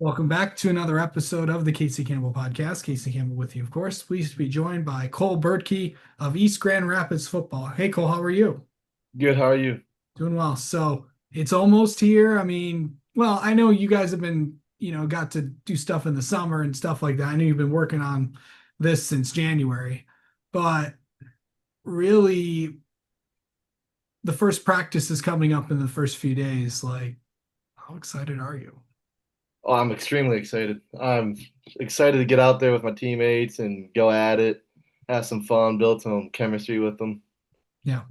Welcome back to another episode of the Casey Campbell Podcast. Casey Campbell with you, of course. Pleased to be joined by Cole Bertke of East Grand Rapids Football. Hey, Cole, how are you? Good, how are you? Doing well. So it's almost here. I mean, well, I know you guys have been, got to do stuff in the summer and stuff like that. I know you've been working on this since January, but really, the first practice is coming up in the first few days. Like, how excited are you? Oh, I'm extremely excited. I'm excited to get out there with my teammates and go at it, have some fun, build some chemistry with them. Yeah.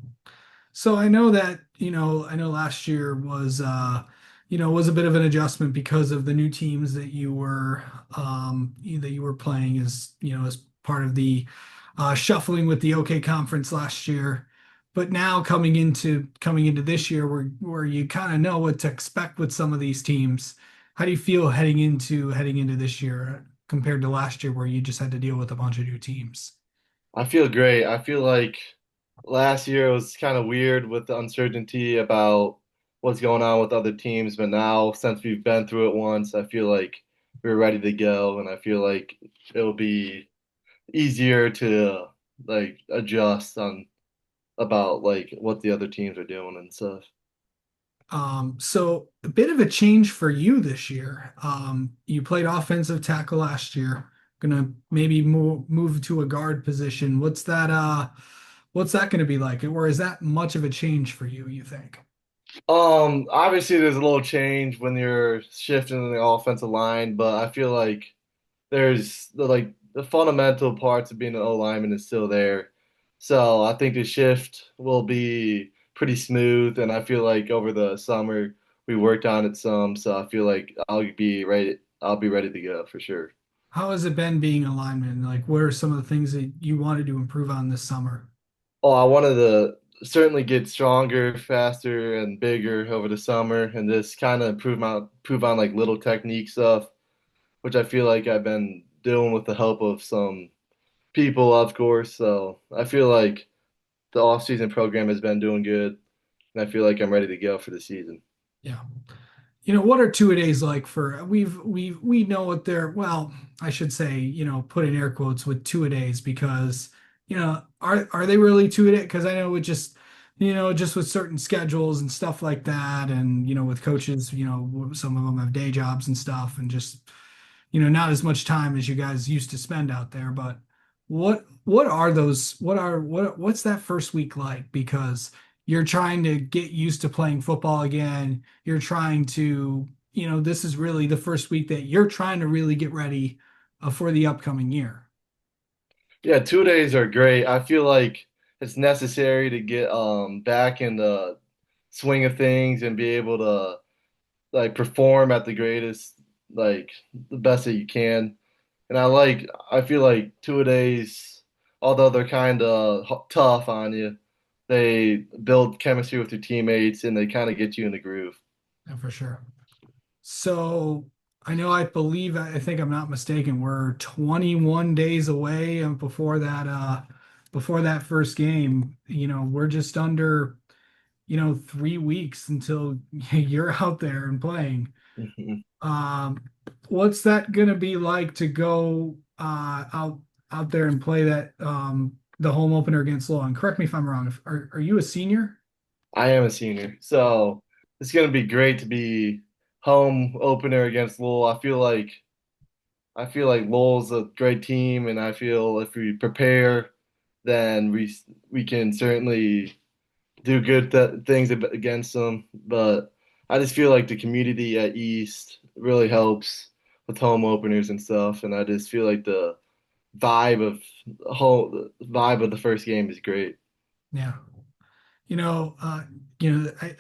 So I know that, I know last year was was a bit of an adjustment because of the new teams that you were playing as part of the shuffling with the OK conference last year. But now coming into this year where you kind of know what to expect with some of these teams. How do you feel heading into this year compared to last year where you just had to deal with a bunch of new teams? I feel great. I feel like last year was kind of weird with the uncertainty about what's going on with other teams, but now since we've been through it once, I feel like we're ready to go, and I feel like it'll be easier to like adjust on about like what the other teams are doing and stuff. So a bit of a change for you this year. You played offensive tackle last year. Gonna maybe move to a guard position. What's that gonna be like? Or is that much of a change for you, you think? Obviously there's a little change when you're shifting the offensive line, but I feel like there's the fundamental parts of being an O lineman is still there. So I think the shift will be pretty smooth, and I feel like over the summer we worked on it some, so I feel like I'll be ready. I'll be ready to go for sure. How has it been being a lineman? Like, what are some of the things that you wanted to improve on this summer? Oh, I wanted to certainly get stronger, faster, and bigger over the summer, and just kind of improve on like little technique stuff, which I feel like I've been doing with the help of some people, of course. So I feel like the off-season program has been doing good, and I feel like I'm ready to go for the season. Yeah. What are two-a-days like for we know what they're well, I should say, put in air quotes with two-a-days because, are they really two-a-day? Because I know with just with certain schedules and stuff like that, and with coaches, some of them have day jobs and stuff, and just not as much time as you guys used to spend out there. But what are those? What's that first week like? Because you're trying to get used to playing football again. You're trying to, this is really the first week that you're trying to really get ready for the upcoming year. Yeah, 2 days are great. I feel like it's necessary to get back in the swing of things and be able to like perform at the greatest, like the best that you can. And I feel like 2 days, although they're kind of tough on you, they build chemistry with your teammates and they kind of get you in the groove. Yeah, for sure. So I think I'm not mistaken. We're 21 days away and before that first game. We're just under, 3 weeks until you're out there and playing. Um, what's that gonna be like to go out there and play that the home opener against Lowell? And correct me if I'm wrong. Are you a senior? I am a senior, so it's gonna be great to be home opener against Lowell. I feel like Lowell's a great team, and I feel if we prepare, then we can certainly do good things against them. But I just feel like the community at East really helps with home openers and stuff, and I just feel like the vibe of the first game is great. Yeah. You know, uh,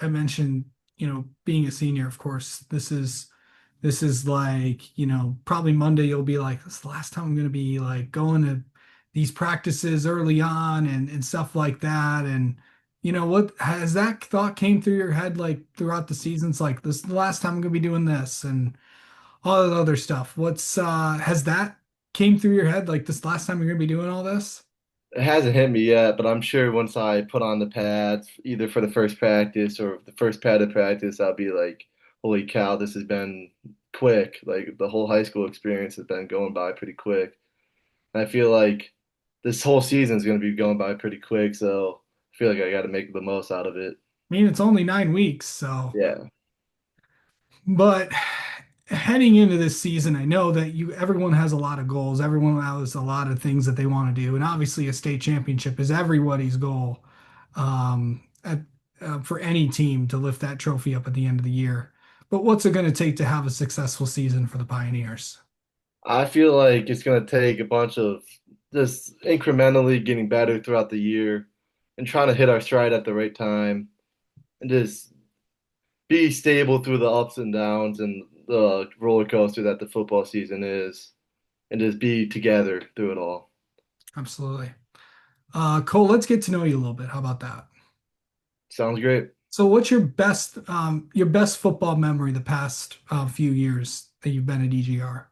I mentioned, being a senior, of course. This is like, probably Monday you'll be like, this is the last time I'm gonna be like going to these practices early on and stuff like that. And what has that thought came through your head like throughout the seasons? Like this is the last time I'm gonna be doing this and all that other stuff. What's has that came through your head like this last time you're gonna be doing all this? It hasn't hit me yet, but I'm sure once I put on the pads, either for the first practice or the first padded practice, I'll be like, "Holy cow, this has been quick. Like the whole high school experience has been going by pretty quick. And I feel like this whole season is going to be going by pretty quick, so I feel like I got to make the most out of it. I mean, it's only 9 weeks, so Yeah. but heading into this season, I know that everyone has a lot of goals. Everyone has a lot of things that they want to do, and obviously, a state championship is everybody's goal at, for any team to lift that trophy up at the end of the year. But what's it going to take to have a successful season for the Pioneers? I feel like it's going to take a bunch of just incrementally getting better throughout the year and trying to hit our stride at the right time and just be stable through the ups and downs and the roller coaster that the football season is and just be together through it all. Absolutely. Cole, let's get to know you a little bit. How about that? Sounds great. So, what's your best football memory the past few years that you've been at EGR?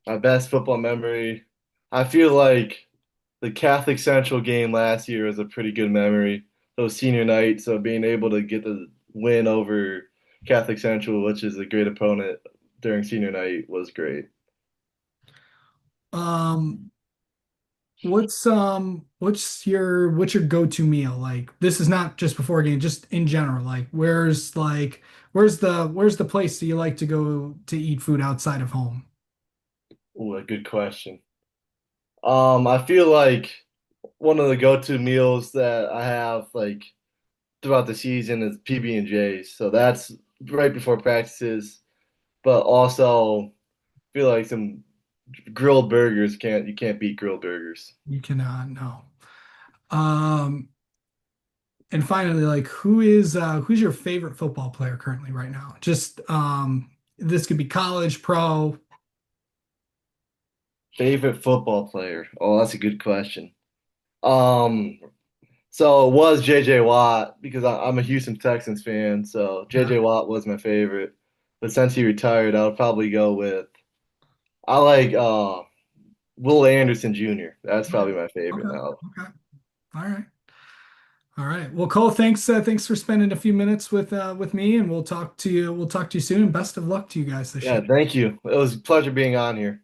My best football memory, I feel like the Catholic Central game last year was a pretty good memory. It was senior night, so being able to get the win over Catholic Central, which is a great opponent during senior night, was great. Um, what's your go-to meal? Like this is not just before a game, just in general. Where's the place that you like to go to eat food outside of home? Ooh, a good question. I feel like one of the go-to meals that I have like throughout the season is PB&J's. So that's right before practices, but also feel like some grilled burgers you can't beat grilled burgers. You cannot no. Um, and finally, like who's your favorite football player currently right now? Just this could be college, pro. Favorite football player? Oh, that's a good question. Um, so it was JJ Watt because I'm a Houston Texans fan, so Yeah. JJ Watt was my favorite. But since he retired, I would probably go with I like Will Anderson Jr. That's probably my favorite Okay. now. Okay. All right. All right. Well, Cole, thanks for spending a few minutes with me, and we'll talk to you soon. Best of luck to you guys this Yeah, year. thank you. It was a pleasure being on here.